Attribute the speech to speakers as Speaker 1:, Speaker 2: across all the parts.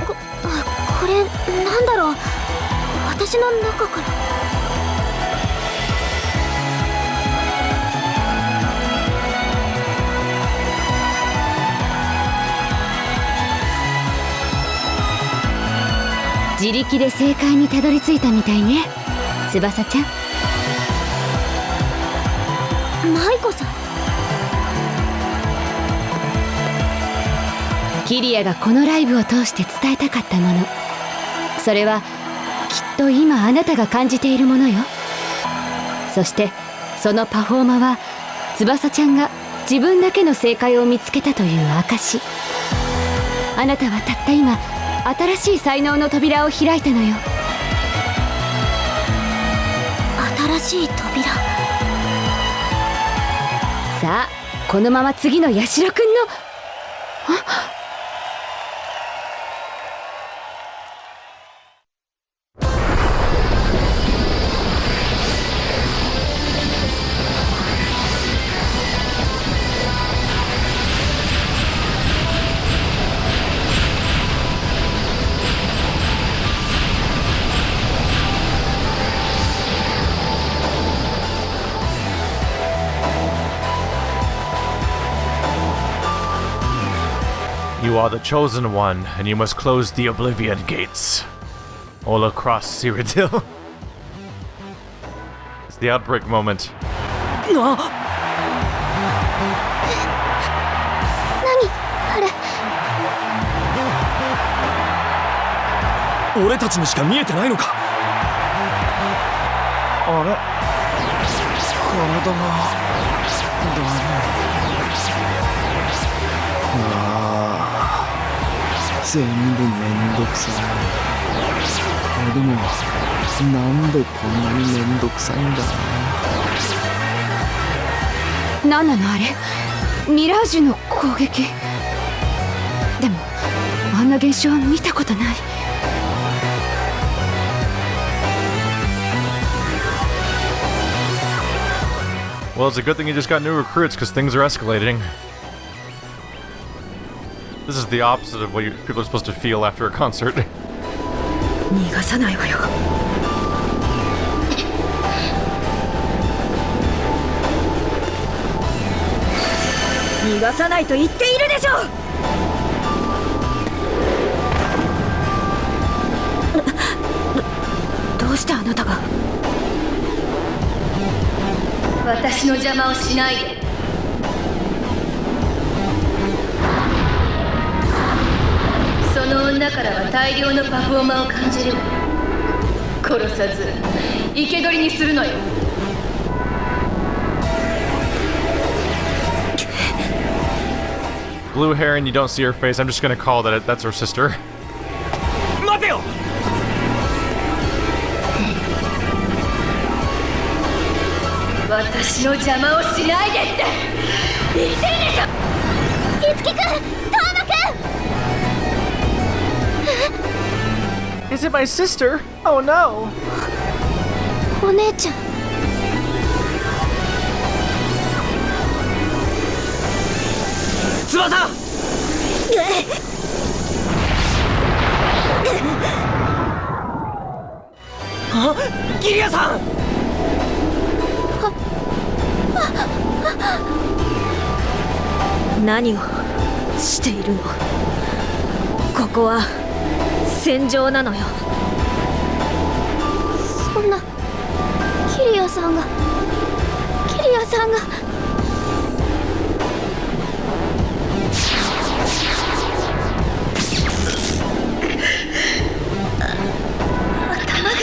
Speaker 1: これなんだろう。私の中から
Speaker 2: 自力で正解にたどり着いたみたいね、翼ちゃん。
Speaker 1: 舞子さん。
Speaker 2: キリアがこのライブを通して伝えたかったもの、それはきっと今あなたが感じているものよ。そしてそのパフォーマは翼ちゃんが自分だけの正解を見つけたという証。あなたはたった今新しい才能の扉を開いたのよ。
Speaker 1: 新しい扉。
Speaker 2: さあこのまま次のヤシロくんの
Speaker 3: You are the chosen one, and you must close the Oblivion gates. All across Cyrodiil. It's the outbreak moment.
Speaker 1: 何あ
Speaker 4: れ。俺たちにしか見えてないのか。あれ、体がだるい。全部めんどくさい。でもなんでこんなにめんどくさいんだ。
Speaker 2: 何なのあれ。ミラージュの攻撃。でもあんな現象見たことない。
Speaker 3: Well, it's a good thing you just got new recruits, because things are escalating. This is the opposite of what people are supposed to feel after a concert.
Speaker 2: 逃がさないわよ。逃がさないと言っているでしょう。どうしてあなたが。私の邪魔をしないで。その女からは大量のパフォーマーを感じる。殺さず生け捕りにするのよ。
Speaker 3: Blue hair and you don't see her face. I'm just gonna call that's her sister.
Speaker 4: 待てよ。
Speaker 2: 私の邪魔をしないでって言ってるでしょ。
Speaker 1: いつきくん、トーマくん。
Speaker 3: Is it my sister? Oh no!
Speaker 1: お姉ちゃん。
Speaker 4: 翼。あ、ギリアさん。
Speaker 5: 何をしているの。ここは戦場なのよ。
Speaker 1: そんな、キリアさんが。
Speaker 2: 頭が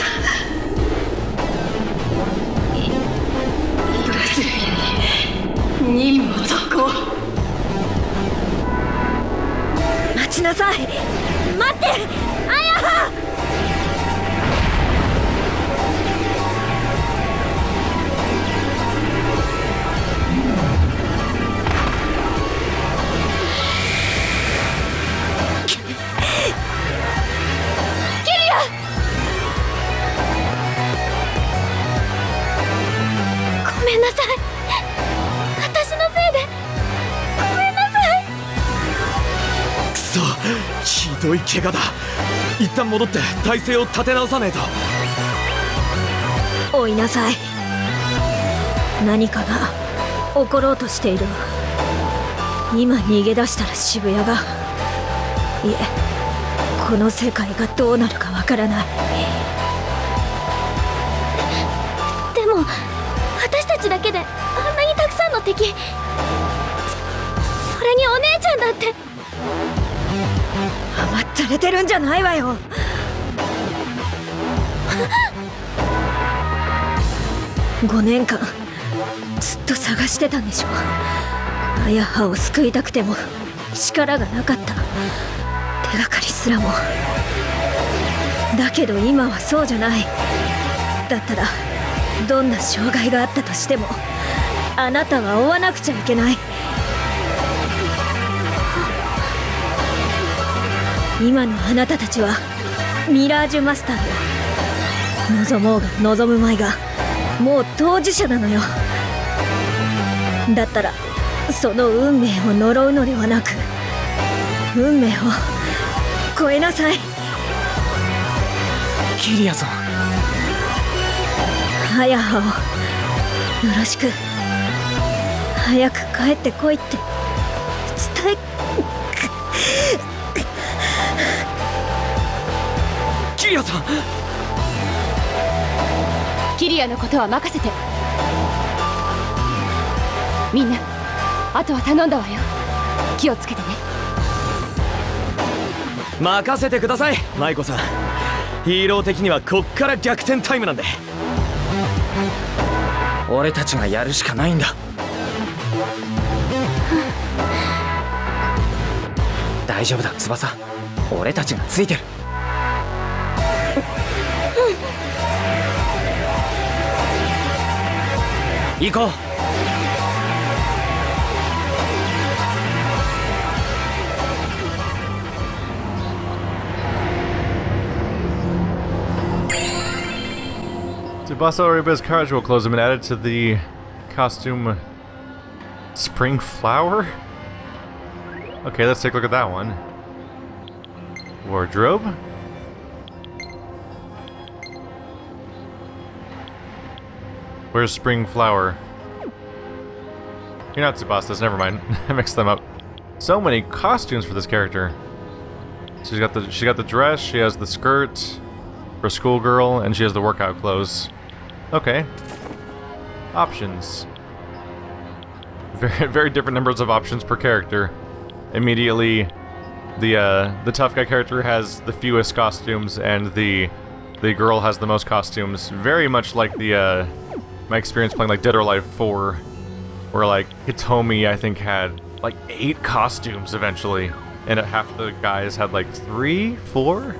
Speaker 2: イドラスレーに任務を続行。
Speaker 5: 待ちなさい。待って、アヤハ。
Speaker 1: ごめんなさい。私のせいで。ごめんなさい。
Speaker 4: くそ。ひどい怪我だ。一旦戻って体勢を立て直さねえと。
Speaker 5: 追いなさい。何かが起ころうとしているわ。今逃げ出したら渋谷が、いえ、この世界がどうなるかわからない。
Speaker 1: でも私たちだけであんなにたくさんの敵、それにお姉ちゃんだって。
Speaker 5: 甘ったれてるんじゃないわよ。5年間ずっと探してたんでしょ。あやはを救いたくても力がなかった。手がかりすらも。だけど今はそうじゃない。だったらどんな障害があったとしてもあなたは追わなくちゃいけない。今のあなたたちはミラージュマスターよ。望もうが望むまいがもう当事者なのよ。だったらその運命を呪うのではなく、運命を超えなさい。
Speaker 4: キリアさん、
Speaker 5: あやはをよろしく。早く帰ってこいって伝え。
Speaker 4: キリアさん。
Speaker 2: キリアのことは任せて。みんな、あとは頼んだわよ。気をつけてね。
Speaker 4: 任せてください、舞子さん。ヒーロー的にはこっから逆転タイムなんで。俺たちがやるしかないんだ。大丈夫だ翼、俺たちがついてる。行こう。
Speaker 3: Tsubasa Oriba's casual clothes have been added to the costume Spring Flower? Okay, let's take a look at that one. Wardrobe? Where's Spring Flower? You're not Tsubasa's, never mind. I mixed them up. So many costumes for this character. She got the dress, she has the skirt for schoolgirl, and she has the workout clothes. Okay. Options. Very different numbers of options per character. Immediately, the tough guy character has the fewest costumes, and the girl has the most costumes. Very much like the my experience playing like Dead or Alive 4, where like Hitomi I think had like 8 costumes eventually, and half the guys had like 3, 4.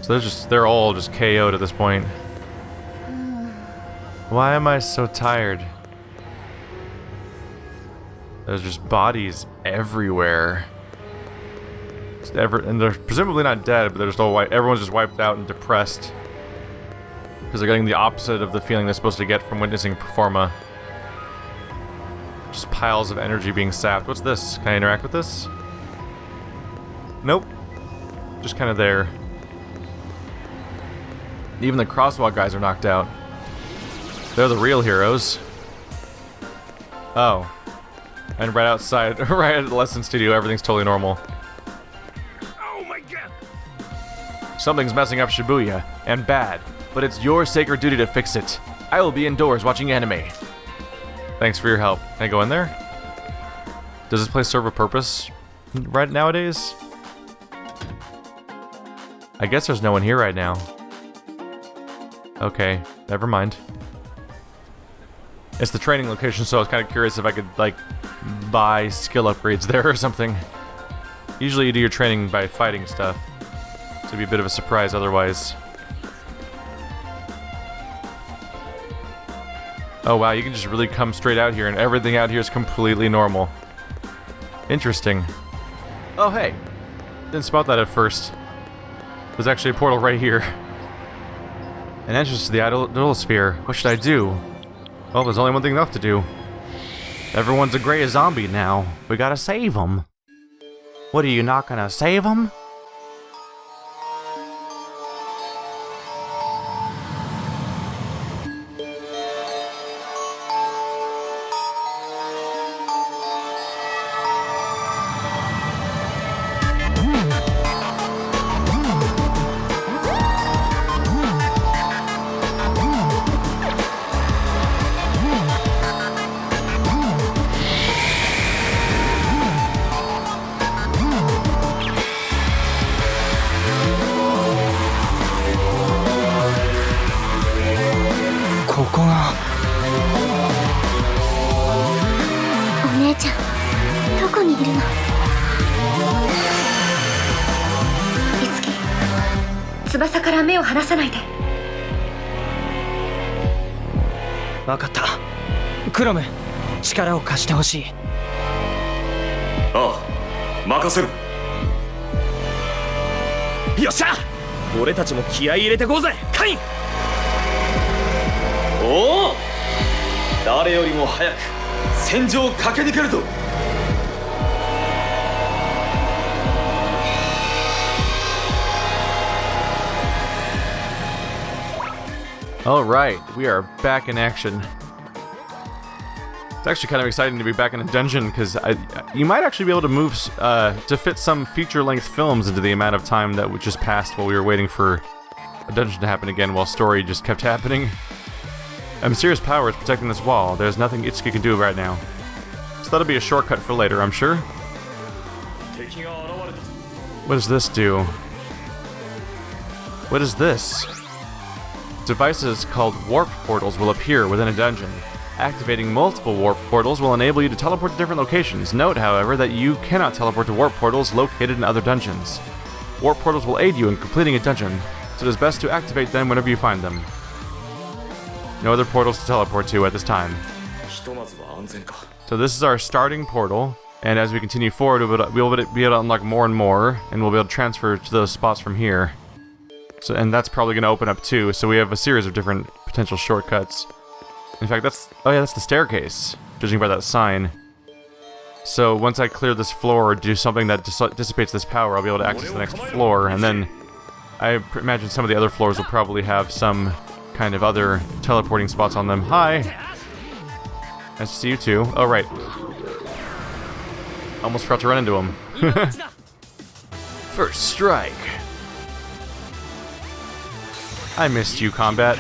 Speaker 3: So they're all just KO'd at this point. Why am I so tired? There's just bodies everywhere. And they're presumably not dead, but they're just all everyone's just wiped out and depressed. Because they're getting the opposite of the feeling they're supposed to get from witnessing Performa. Just piles of energy being sapped. What's this? Can I interact with this? Nope. Just kind of there. Even the crosswalk guys are knocked out. They're the real heroes. Oh. And right outside, right at the lesson studio, everything's totally normal.
Speaker 4: Oh my god!
Speaker 3: Something's messing up Shibuya, and bad. But it's your sacred duty to fix it. I will be indoors watching anime. Thanks for your help. Can I go in there? Does this place serve a purpose right nowadays? I guess there's no one here right now. Okay, never mind. It's the training location, so I was kind of curious if I could, like, buy skill upgrades there or something. Usually you do your training by fighting stuff. So it'd be a bit of a surprise otherwise. Oh wow, you can just really come straight out here and everything out here is completely normal. Interesting. Oh hey, didn't spot that at first. There's actually a portal right here. An entrance to the Idolosphere. What should I do? Well, there's only one thing left to do. Everyone's a gray zombie now. We gotta save them. What, are you not gonna save him?
Speaker 5: 翼から目を離さないで。
Speaker 4: 分かった。クロム、力を貸してほしい。
Speaker 6: ああ、任せる。
Speaker 4: よっしゃ、俺たちも気合い入れてこうぜ、カイン。
Speaker 6: おお、誰よりも早く戦場を駆け抜けるぞ。
Speaker 3: Alright, we are back in action. It's actually kind of exciting to be back in a dungeon, because you might actually be able to move to fit some feature-length films into the amount of time that just passed while we were waiting for a dungeon to happen again while story just kept happening. A mysterious power is protecting this wall. There's nothing Itsuki can do right now. So that'll be a shortcut for later, I'm sure. What does this do? What is this? Devices called warp portals will appear within a dungeon. Activating multiple warp portals will enable you to teleport to different locations. Note, however, that you cannot teleport to warp portals located in other dungeons. Warp portals will aid you in completing a dungeon, so it is best to activate them whenever you find them. No other portals to teleport to at this time. So this is our starting portal, and as we continue forward, we'll be able to unlock more and more, and we'll be able to transfer to those spots from here. So, and that's probably going to open up too, so we have a series of different potential shortcuts. In fact, that's the staircase, judging by that sign. So once I clear this floor or do something that dissipates this power, I'll be able to access the next floor, and then I imagine some of the other floors will probably have some kind of other teleporting spots on them. Hi! Nice to see you too. Oh, right. Almost forgot to run into him. First strike. I missed you, combat.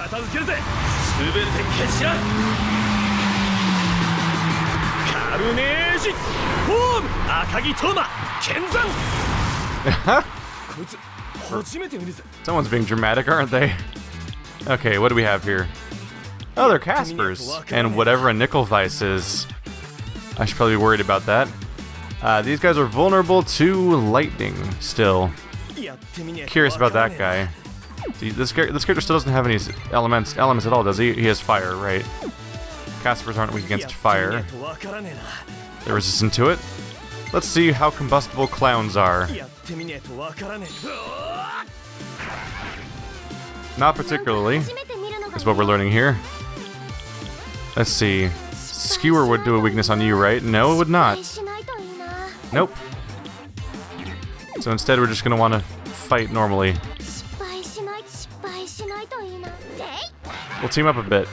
Speaker 3: Someone's being dramatic, aren't they? Okay, what do we have here? Oh, they're Caspers, and whatever a nickel vice is. I should probably be worried about that. These guys are vulnerable to lightning still. Curious about that guy. See, this character still doesn't have any elements at all, does he? He has fire, right? Caspers aren't weak against fire. They're resistant to it. Let's see how combustible clowns are. Not particularly, is what we're learning here. Let's see. Skewer would do a weakness on you, right? No, it would not. Nope. So instead, we're just gonna want to fight normally. We'll team up a bit.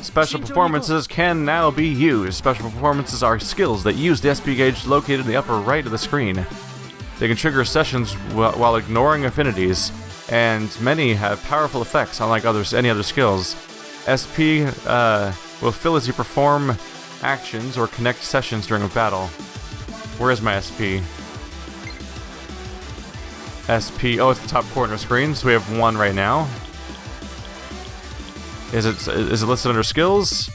Speaker 3: Special performances can now be used. Special performances are skills that use the SP gauge located in the upper right of the screen. They can trigger sessions while ignoring affinities, and many have powerful effects unlike any other skills. SP will fill as you perform actions or connect sessions during a battle. Where is my SP? SP, oh, it's the top corner screen, so we have one right now. Is it listed under skills?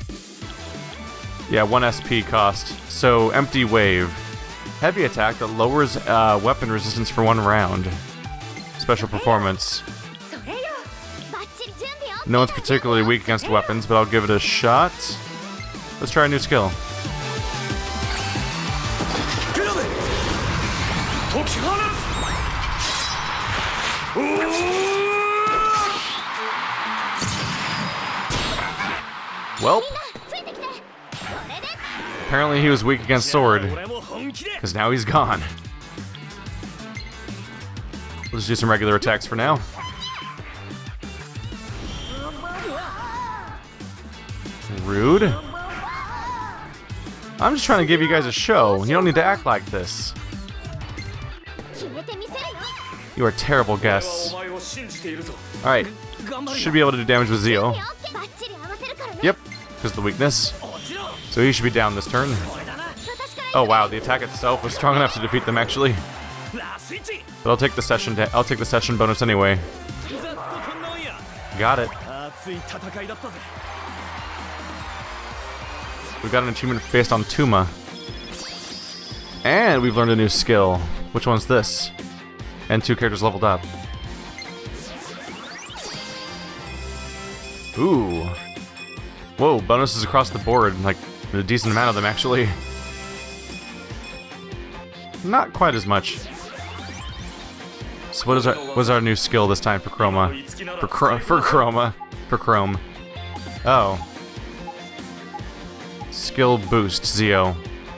Speaker 3: Yeah, 1 SP cost. So, empty wave. Heavy attack that lowers weapon resistance for 1 round. Special performance. No one's particularly weak against weapons, but I'll give it a shot. Let's try a new skill. Well, apparently he was weak against sword. Because now he's gone. We'll just do some regular attacks for now. Rude. I'm just trying to give you guys a show. You don't need to act like this. You are terrible guests. Alright. Should be able to do damage with Zio. Yep, because of the weakness. So he should be down this turn. Oh wow, the attack itself was strong enough to defeat them actually. But I'll take the session bonus anyway. Got it. We got an achievement based on Tuma. And we've learned a new skill. Which one's this? And 2 characters leveled up. Ooh. Whoa, bonuses across the board. Like, a decent amount of them, actually. Not quite as much. So what's our new skill this time for Chroma? For Chrome. Oh. Skill boost, Zio.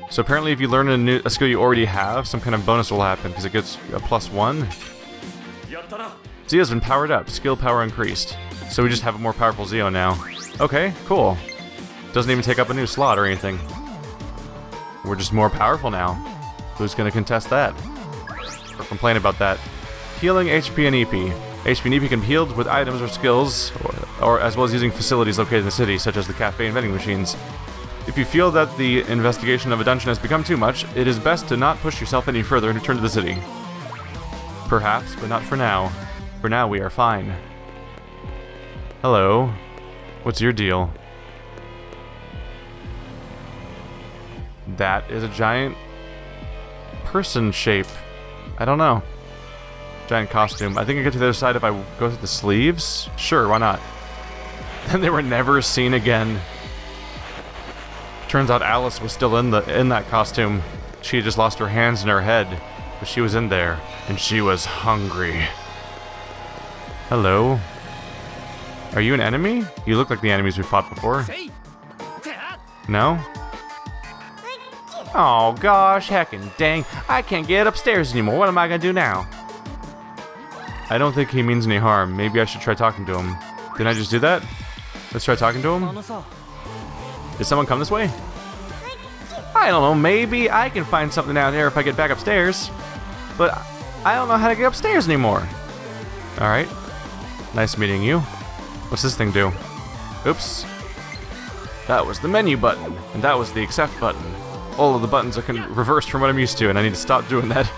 Speaker 3: So apparently if you learn a skill you already have, some kind of bonus will happen, because it gets a +1. Zio's been powered up. Skill power increased. So we just have a more powerful Zio now. Okay, cool. Doesn't even take up a new slot or anything. We're just more powerful now. Who's gonna contest that? Or complain about that? Healing HP and EP. HP and EP can be healed with items or skills, or as well as using facilities located in the city, such as the cafe and vending machines. If you feel that the investigation of a dungeon has become too much, it is best to not push yourself any further and return to the city. Perhaps, but not for now. For now, we are fine. Hello. What's your deal? That is a giant person shape. I don't know. Giant costume. I think I get to the other side if I go through the sleeves? Sure, why not? Then they were never seen again. Turns out Alice was still in that costume. She had just lost her hands and her head, but she was in there, and she was hungry. Hello? Are you an enemy? You look like the enemies we fought before. No? Oh gosh, heckin' dang. I can't get upstairs anymore. What am I gonna do now? I don't think he means any harm. Maybe I should try talking to him. Didn't I just do that? Let's try talking to him. Did someone come this way? I don't know, maybe I can find something out there if I get back upstairs. But I don't know how to get upstairs anymore. Alright. Nice meeting you. What's this thing do? Oops. That was the menu button, and that was the accept button. All of the buttons are reversed from what I'm used to, and I need to stop doing that.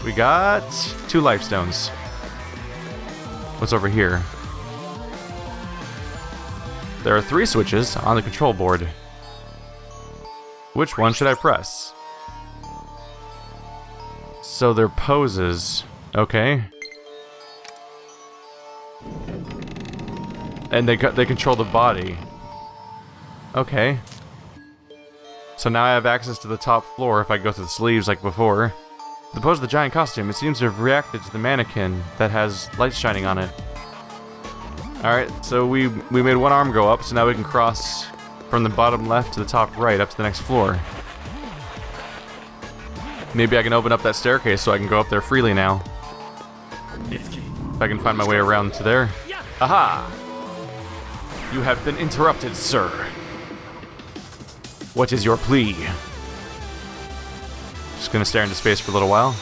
Speaker 3: We got 2 life stones. What's over here? There are 3 switches on the control board. Which one should I press? So they're poses. Okay. And they control the body. Okay. So now I have access to the top floor if I go through the sleeves like before. The pose of the giant costume, it seems to have reacted to the mannequin that has lights shining on it. Alright, so we made one arm go up, so now we can cross from the bottom left to the top right up to the next floor. Maybe I can open up that staircase so I can go up there freely now. If I can find my way around to there. Aha! You have been interrupted, sir. What is your plea? Just gonna stare into space for a little while.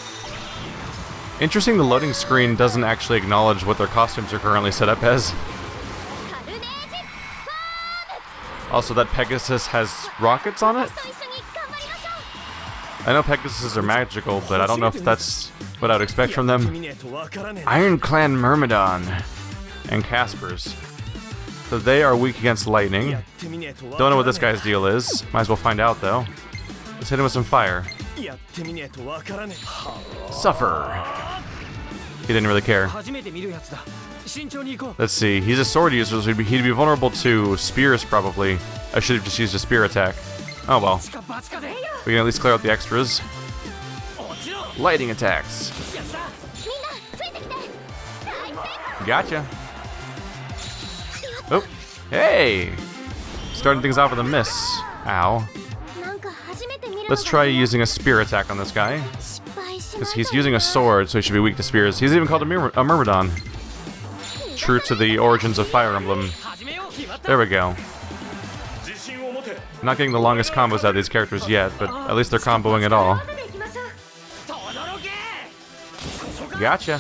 Speaker 3: Interesting, the loading screen doesn't actually acknowledge what their costumes are currently set up as. Also, that Pegasus has rockets on it? I know Pegasuses are magical, but I don't know if that's what I would expect from them. Iron Clan Myrmidon and Caspers. So they are weak against lightning. Don't know what this guy's deal is. Might as well find out, though. Let's hit him with some fire. Suffer. He didn't really care. Let's see. He's a sword user, so he'd be vulnerable to spears, probably. I should have just used a spear attack. Oh well. We can at least clear out the extras. Lightning attacks. Gotcha. Oh, hey! Starting things off with a miss. Ow. Let's try using a spear attack on this guy. Because he's using a sword, so he should be weak to spears. He's even called a Myrmidon. True to the origins of Fire Emblem. There we go. I'm not getting the longest combos out of these characters yet, but at least they're comboing it all. Gotcha.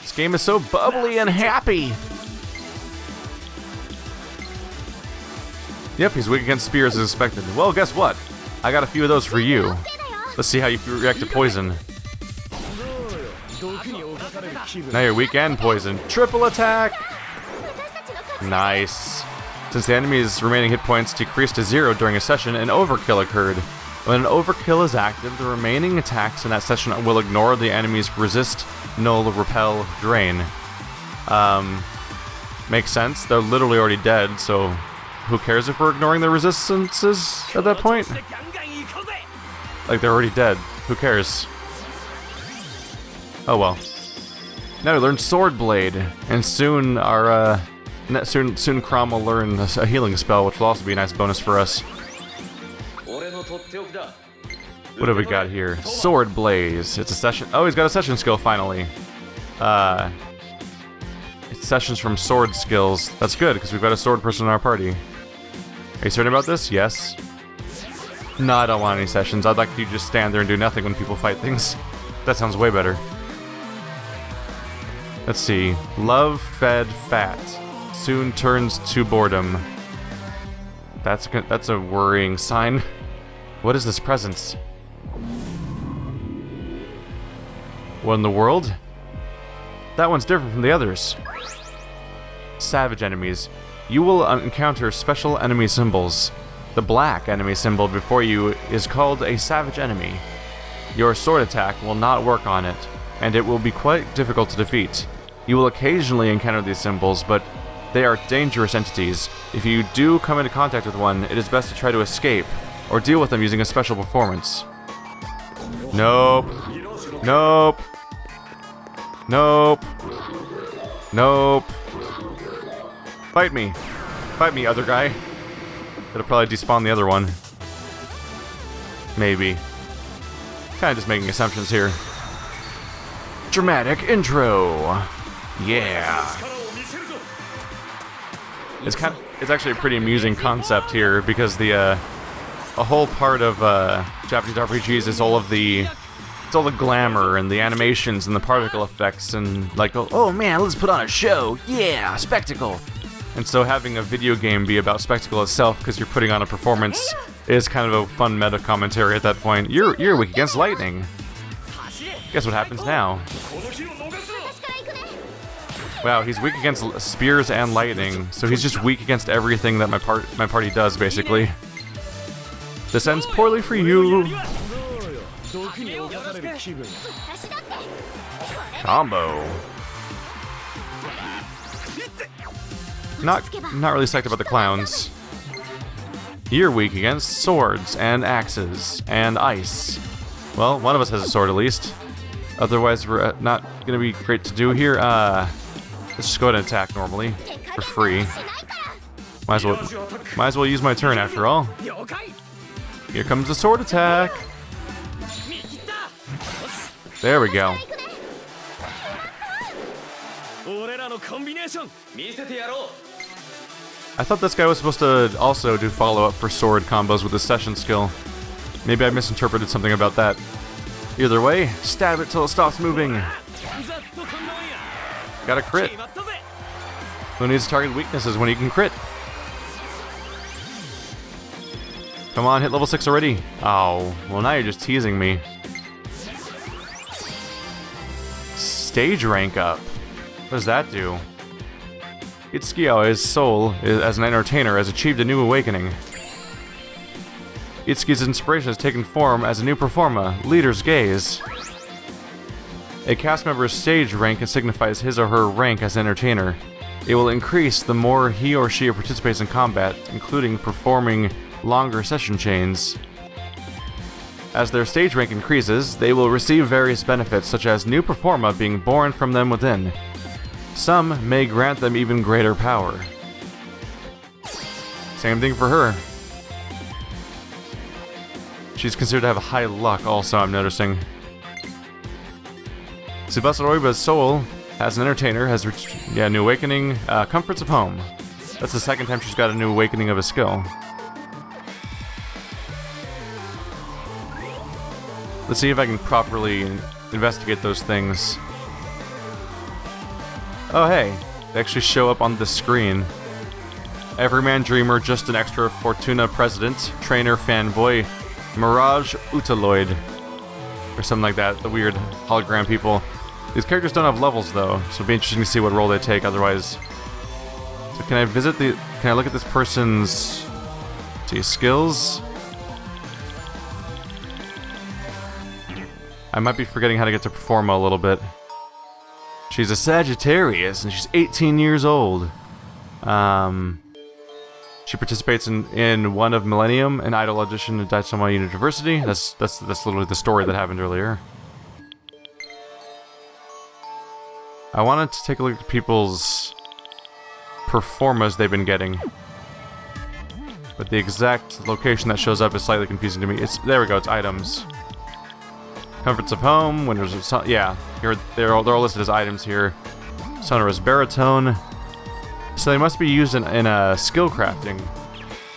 Speaker 3: This game is so bubbly and happy. Yep, he's weak against spears as expected. Well, guess what? I got a few of those for you. Let's see how you react to poison. Now you're weak and poison. Triple attack! Nice. Since the enemy's remaining hit points decreased to 0 during a session, an overkill occurred. When an overkill is active, the remaining attacks in that session will ignore the enemy's resist, null, repel, drain. Makes sense. They're literally already dead, so who cares if we're ignoring their resistances at that point? Like, they're already dead. Who cares? Oh well. Now we learned Sword Blade, and soon our soon Crom will learn a healing spell, which will also be a nice bonus for us. What have we got here? Sword Blaze. It's a session. Oh, he's got a session skill finally. It's sessions from sword skills. That's good because we've got a sword person in our party. Are you certain about this? Yes. No, I don't want any sessions. I'd like you to just stand there and do nothing when people fight things. That sounds way better. Let's see. Love fed fat. Soon turns to boredom. That's a worrying sign. What is this presence? What in the world? That one's different from the others. Savage enemies. You will encounter special enemy symbols. The black enemy symbol before you is called a savage enemy. Your sword attack will not work on it, and it will be quite difficult to defeat. You will occasionally encounter these symbols, but they are dangerous entities. If you do come into contact with one, it is best to try to escape, or deal with them using a special performance. Nope. Nope. Nope. Nope. Fight me. Fight me, other guy. It'll probably despawn the other one. Maybe. Kinda just making assumptions here. Dramatic intro. Yeah. It's actually a pretty amusing concept here because a whole part of Japanese RPGs is all the glamour and the animations and the particle effects and like, oh man, let's put on a show. Yeah, spectacle. And so having a video game be about spectacle itself because you're putting on a performance is kind of a fun meta commentary at that point. You're weak against lightning. Guess what happens now? Wow, he's weak against spears and lightning, so he's just weak against everything that my party does, basically. This ends poorly for you. Combo. Not really psyched about the clowns. You're weak against swords and axes and ice. Well, one of us has a sword at least. Otherwise, we're not gonna be great to do here. Let's just go ahead and attack normally for free. Might as well use my turn after all. Here comes the sword attack. There we go. I thought this guy was supposed to also do follow-up for sword combos with his session skill. Maybe I misinterpreted something about that. Either way, stab it till it stops moving. Got a crit. Who needs to target weaknesses when he can crit? Come on, hit level 6 already. Oh, well now you're just teasing me. Stage rank up. What does that do? Itsuki's soul, as an entertainer, has achieved a new awakening. Itsuki's inspiration has taken form as a new Performa, Leader's Gaze. A cast member's stage rank signifies his or her rank as entertainer. It will increase the more he or she participates in combat, including performing longer session chains. As their stage rank increases, they will receive various benefits such as new Performa being born from them within. Some may grant them even greater power. Same thing for her. She's considered to have a high luck also, I'm noticing. Tsubasa Oiba's soul, as an entertainer, has reached a new awakening, comforts of home. That's the second time she's got a new awakening of a skill. Let's see if I can properly investigate those things. Oh hey, they actually show up on the screen. Everyman Dreamer, just an extra Fortuna President, Trainer Fanboy, Mirage Utaloid, or something like that, the weird hologram people. These characters don't have levels though, so it'll be interesting to see what role they take otherwise. So can I look at this person's, skills? I might be forgetting how to get to Performa a little bit. She's a Sagittarius and she's 18 years old. She participates in one of Millennium, an idol audition at Daitsoma University. That's literally the story that happened earlier. I wanted to take a look at people's Performas they've been getting. But the exact location that shows up is slightly confusing to me. There we go, it's items. Comforts of home, windows of sun, yeah. They're all listed as items here. Sonorous baritone. So they must be used in skill crafting.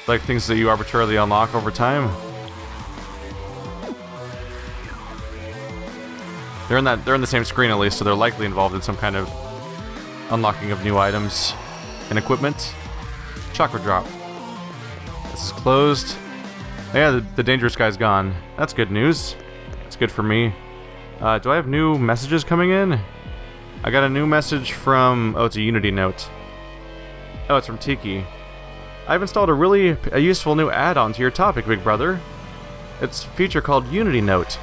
Speaker 3: Like things that you arbitrarily unlock over time. They're in the same screen at least, so they're likely involved in some kind of unlocking of new items and equipment. Chakra drop. This is closed. Yeah, the dangerous guy's gone. That's good news. It's good for me. Do I have new messages coming in? I got a new message from... oh, it's a Unity note. Oh, it's from Tiki. I've installed a useful new add-on to your topic, big brother. It's a feature called Unity Note.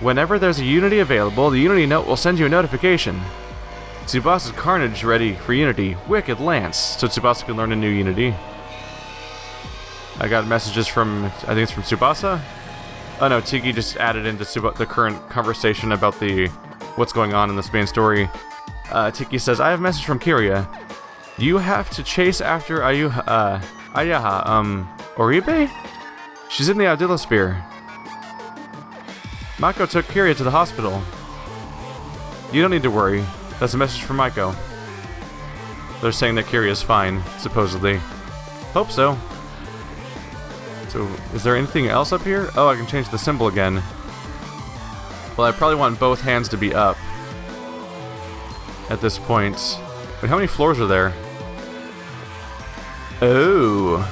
Speaker 3: Whenever there's a Unity available, the Unity Note will send you a notification. Tsubasa's Carnage ready for Unity. Wicked Lance. So Tsubasa can learn a new Unity. I got messages from... I think it's from Tsubasa? Oh no, Tiki just added into the current conversation about what's going on in this main story. Tiki says, I have a message from Kiria. You have to chase after Ayaha, Oribe? She's in the Idolosphere. Mako took Kiria to the hospital. You don't need to worry. That's a message from Mako. They're saying that Kiria is fine, supposedly. Hope so. So, is there anything else up here? Oh, I can change the symbol again. Well, I probably want both hands to be up at this point. But how many floors are there? Oh.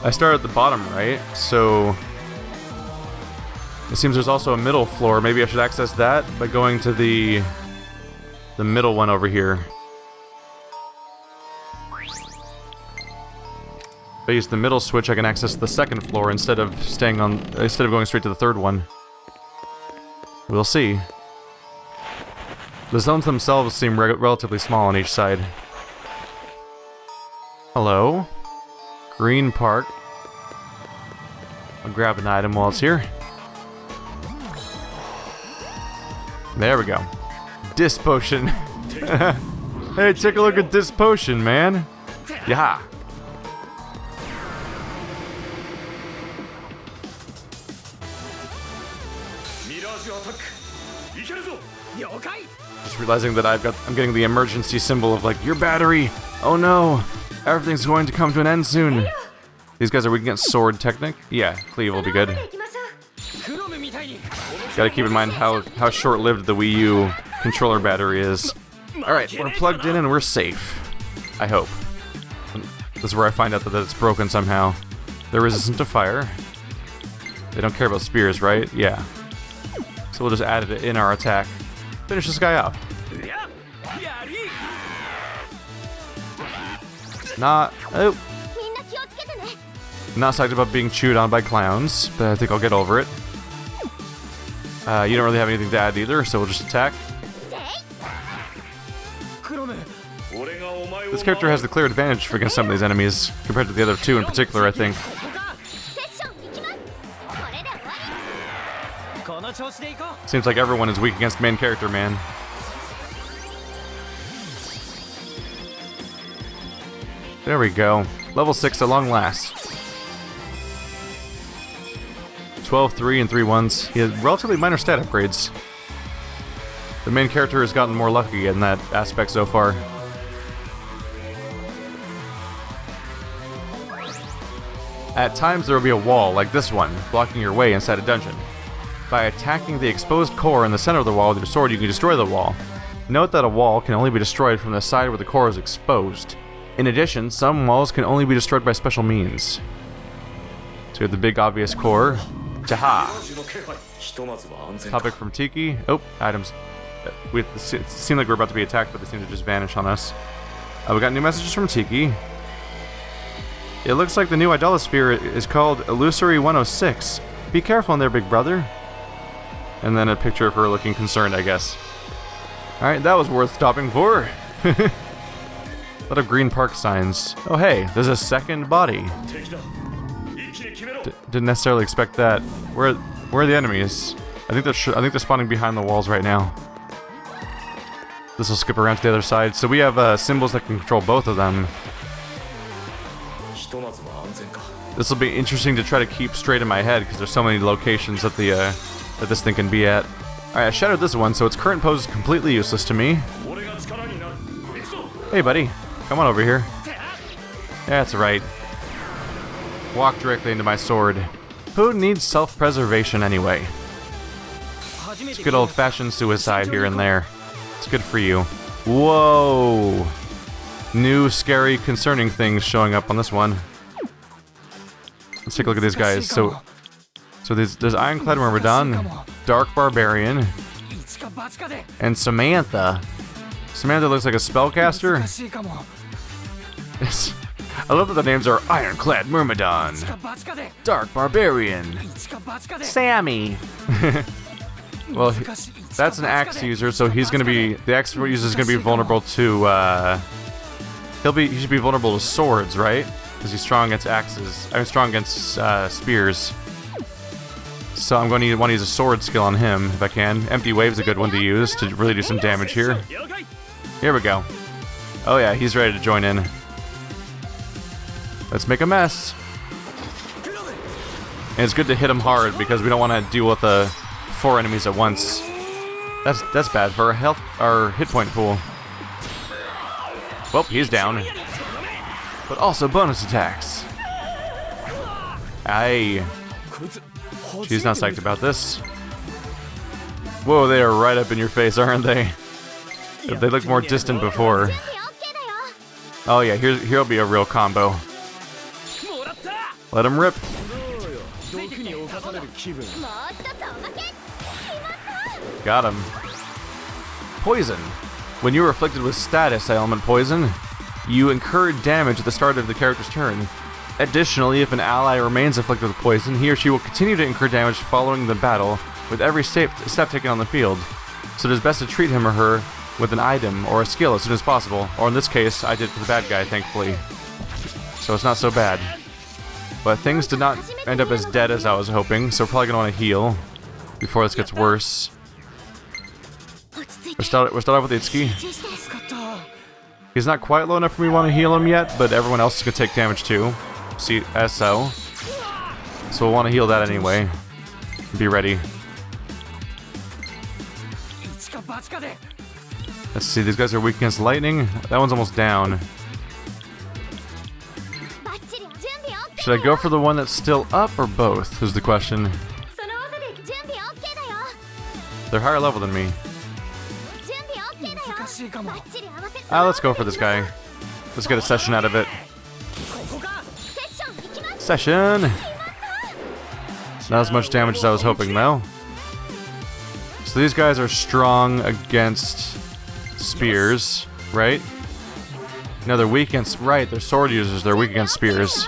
Speaker 3: I started at the bottom, right? So it seems there's also a middle floor. Maybe I should access that by going to the middle one over here. If I use the middle switch, I can access the second floor instead of going straight to the third one. We'll see. The zones themselves seem relatively small on each side. Hello? Green Park. I'll grab an item while it's here. There we go. Disc Potion. Hey, take a look at Disc Potion, man. Yeah. Just realizing that I'm getting the emergency symbol of like, your battery! Oh no! Everything's going to come to an end soon! These guys are weak against sword technique? Yeah, cleave will be good. Gotta keep in mind how short-lived the Wii U controller battery is. Alright, we're plugged in and we're safe. I hope. This is where I find out that it's broken somehow. They're resistant to fire. They don't care about spears, right? Yeah. So we'll just add it in our attack. Finish this guy off. Not psyched about being chewed on by clowns, but I think I'll get over it. You don't really have anything to add either, so we'll just attack. This character has the clear advantage against some of these enemies, compared to the other two in particular, I think. Seems like everyone is weak against main character, man. There we go. Level 6 at long last. 12, 3, and 3 1s. He has relatively minor stat upgrades. The main character has gotten more lucky in that aspect so far. At times there will be a wall, like this one, blocking your way inside a dungeon. By attacking the exposed core in the center of the wall with your sword, you can destroy the wall. Note that a wall can only be destroyed from the side where the core is exposed. In addition, some walls can only be destroyed by special means. So we have the big obvious core. Jaha! Topic from Tiki. Oh, items. It seemed like we're about to be attacked, but they seem to just vanish on us. We got new messages from Tiki. It looks like the new Idolosphere is called Illusory 106. Be careful in there, big brother. And then a picture of her looking concerned, I guess. Alright, that was worth stopping for. A lot of green park signs. Oh hey, there's a second body. Didn't necessarily expect that. Where are the enemies? I think they're spawning behind the walls right now. This will skip around to the other side. So we have symbols that can control both of them. This will be interesting to try to keep straight in my head because there's so many locations that that this thing can be at. Alright, I shattered this one, so its current pose is completely useless to me. Hey buddy, come on over here. Yeah, that's right. Walk directly into my sword. Who needs self-preservation anyway? It's good old-fashioned suicide here and there. It's good for you. Whoa! New, scary, concerning things showing up on this one. Let's take a look at these guys. So there's Ironclad Myrmidon, Dark Barbarian, and Samantha. Samantha looks like a spellcaster. I love that the names are Ironclad Myrmidon, Dark Barbarian, Sammy. Well, that's an axe user, so he's gonna be the axe user is gonna be vulnerable to. He should be vulnerable to swords, right? Because he's strong against axes. I'm strong against spears. So I'm going to want to use a sword skill on him if I can. Empty Wave's a good one to use to really do some damage here. Here we go. Oh yeah, he's ready to join in. Let's make a mess. And it's good to hit him hard because we don't want to deal with 4 enemies at once. That's bad for our hit point pool. Well, he's down. But also bonus attacks. Aye. She's not psyched about this. Whoa, they are right up in your face, aren't they? They looked more distant before. Oh yeah, here'll be a real combo. Let him rip. Got him. Poison. When you are afflicted with status element poison, you incur damage at the start of the character's turn. Additionally, if an ally remains afflicted with poison, he or she will continue to incur damage following the battle with every step taken on the field. So it is best to treat him or her with an item or a skill as soon as possible, or in this case, I did for the bad guy, thankfully. So it's not so bad. But things did not end up as dead as I was hoping, so we're probably going to want to heal before this gets worse. We'll start off with Itsuki. He's not quite low enough for me to want to heal him yet, but everyone else is going to take damage too. See, as so. So we'll want to heal that anyway. Be ready. Let's see, these guys are weak against lightning. That one's almost down. Should I go for the one that's still up or both, is the question. They're higher level than me. Let's go for this guy. Let's get a session out of it. Session! Not as much damage as I was hoping, though. So these guys are strong against spears, right? No, they're weak against... Right, they're sword users. They're weak against spears.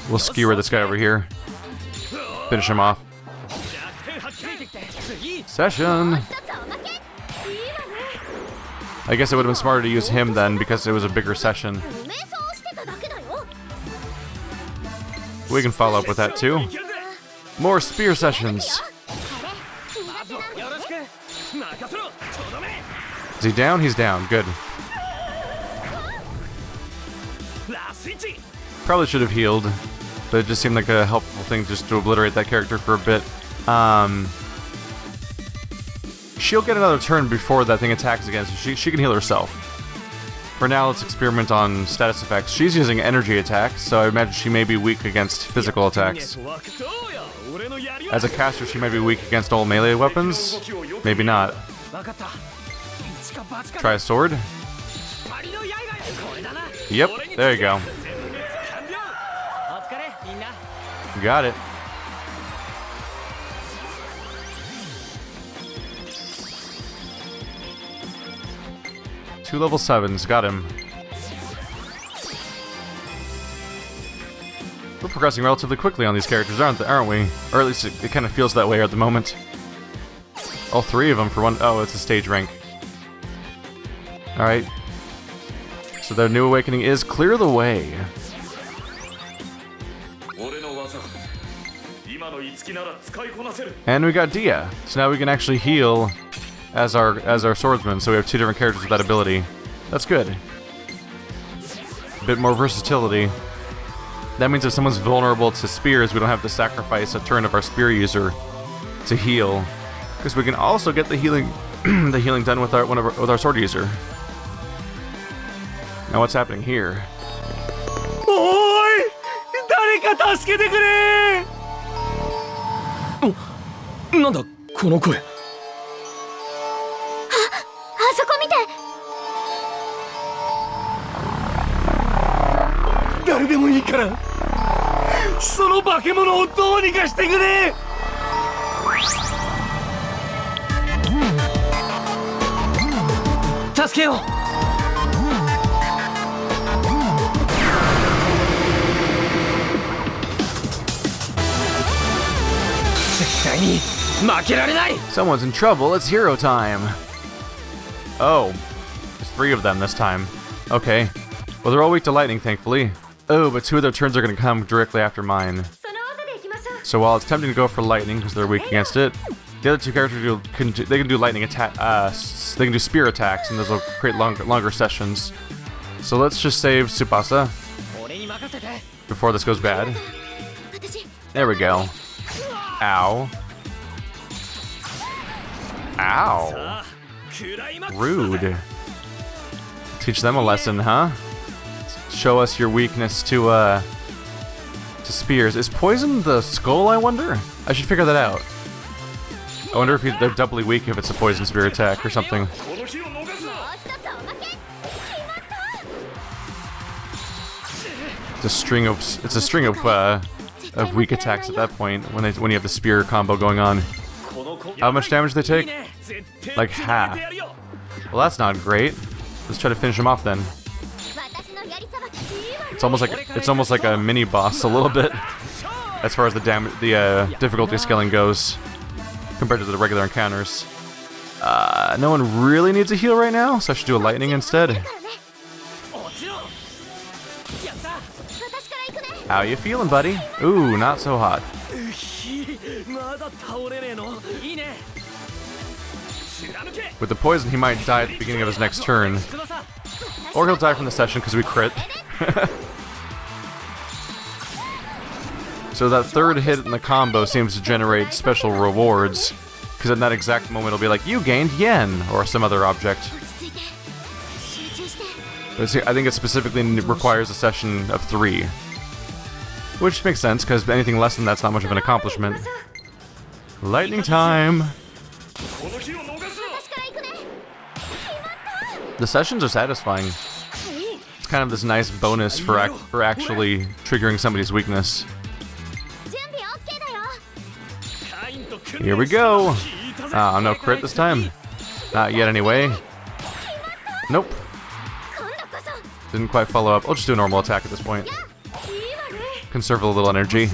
Speaker 3: We'll skewer this guy over here. Finish him off. Session! I guess it would have been smarter to use him then, because it was a bigger session. We can follow up with that too. More spear sessions! Is he down? He's down. Good. Probably should have healed, but it just seemed like a helpful thing just to obliterate that character for a bit. She'll get another turn before that thing attacks again, so she can heal herself. For now, let's experiment on status effects. She's using energy attacks, so I imagine she may be weak against physical attacks. As a caster, she might be weak against all melee weapons. Maybe not. Try a sword. Yep, there you go. Got it. Two level 7s, got him. We're progressing relatively quickly on these characters, aren't we? Or at least it kind of feels that way at the moment. All 3 of them for one. Oh, it's a stage rank. Alright. So their new awakening is Clear the Way. And we got Dia. So now we can actually heal as our swordsman, so we have 2 different characters with that ability. That's good. A bit more versatility. That means if someone's vulnerable to spears, we don't have to sacrifice a turn of our spear user to heal, because we can also get the healing done with our sword user. Now what's happening here?
Speaker 4: Oi! 誰か助けてくれ! なんだこの声。
Speaker 1: あそこ見て。
Speaker 4: 誰でもいいからその化け物をどうにかしてくれ。助けよう。絶対に負けられない。
Speaker 3: Someone's in trouble, it's hero time. Oh, there's 3 of them this time. Okay. Well, they're all weak to lightning, thankfully. Oh, but 2 of their turns are going to come directly after mine. So while it's tempting to go for lightning because they're weak against it, the other 2 characters can do lightning attack. They can do spear attacks, and those will create longer sessions. So let's just save Tsubasa before this goes bad. There we go. Ow. Ow. Rude. Teach them a lesson, huh? Show us your weakness to spears. Is poison the skull, I wonder? I should figure that out. I wonder if they're doubly weak if it's a poison spear attack or something. It's a string of weak attacks at that point when you have the spear combo going on. How much damage do they take? Like half. Well, that's not great. Let's try to finish him off then. It's almost like a mini boss a little bit, as far as the difficulty scaling goes, compared to the regular encounters. No one really needs a heal right now, so I should do a lightning instead. How you feeling, buddy? Ooh, not so hot. With the poison, he might die at the beginning of his next turn. Or he'll die from the session because we crit. So that 3rd hit in the combo seems to generate special rewards, because at that exact moment it'll be like, you gained yen, or some other object. But see, I think it specifically requires a session of 3. Which makes sense, because anything less than that's not much of an accomplishment. Lightning time! The sessions are satisfying. It's kind of this nice bonus for actually triggering somebody's weakness. Here we go! Ah, no crit this time. Not yet anyway. Nope. Didn't quite follow up. I'll just do a normal attack at this point. Conserve a little energy.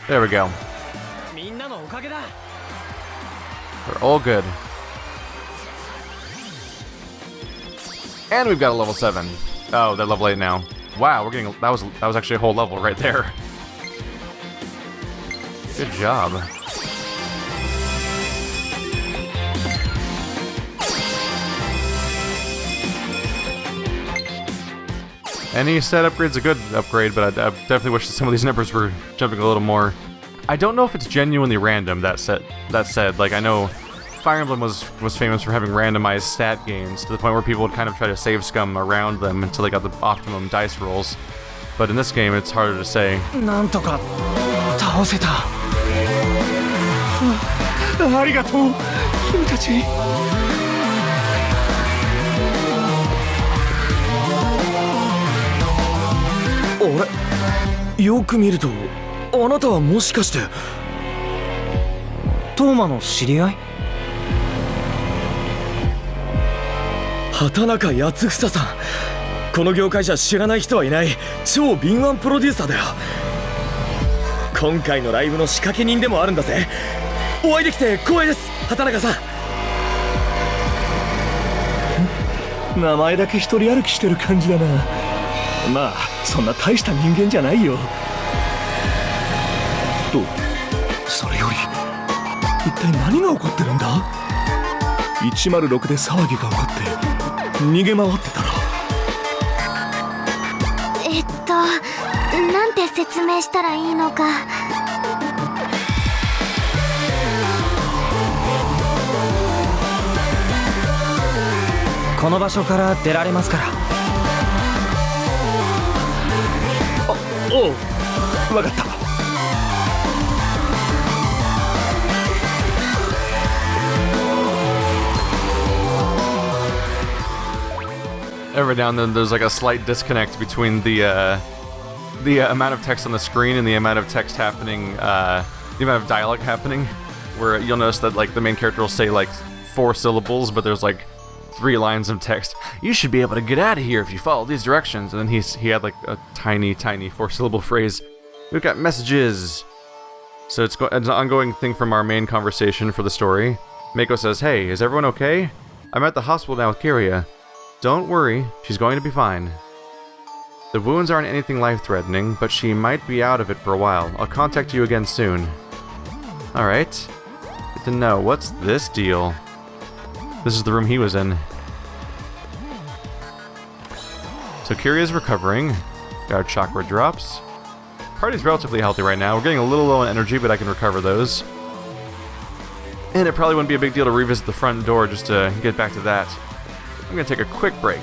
Speaker 3: There we go. We're all good. And we've got a level 7. Oh, they're level 8 now. Wow, we're getting that was actually a whole level right there. Good job. Any set upgrade's a good upgrade, but I definitely wish that some of these numbers were jumping a little more. I don't know if it's genuinely random, that said, like, I know Fire Emblem was famous for having randomized stat gains, to the point where people would kind of try to save scum around them until they got the optimum dice rolls. But in this game, it's harder to say.
Speaker 4: なんとか倒せた。ありがとう、君たち。あれ、よく見るとあなたはもしかしてトーマの知り合い？畑中康房さん、この業界じゃ知らない人はいない超敏腕プロデューサーだよ。今回のライブの仕掛け人でもあるんだぜ。お会いできて光栄です、畑中さん。名前だけ一人歩きしてる感じだな。まあそんな大した人間じゃないよ。とそれより一体何が起こってるんだ？106で騒ぎが起こって逃げ回ってたら。
Speaker 1: なんて説明したらいいのか。
Speaker 7: この場所から出られますから。
Speaker 4: おう、わかった。
Speaker 3: Every now and then there's like a slight disconnect between the amount of text on the screen and the amount of text happening, the amount of dialogue happening, where you'll notice that like the main character will say like 4 syllables, but there's like 3 lines of text. You should be able to get out of here if you follow these directions. And then he had like a tiny 4-syllable phrase. We've got messages. So it's an ongoing thing from our main conversation for the story. Mako says, "Hey, is everyone okay? I'm at the hospital now with Kiria. Don't worry, she's going to be fine. The wounds aren't anything life-threatening, but she might be out of it for a while. I'll contact you again soon." Alright. Good to know. What's this deal? This is the room he was in. So Kiria's recovering. Got our chakra drops. Party's relatively healthy right now. We're getting a little low on energy, but I can recover those. And it probably wouldn't be a big deal to revisit the front door just to get back to that. I'm gonna take a quick break.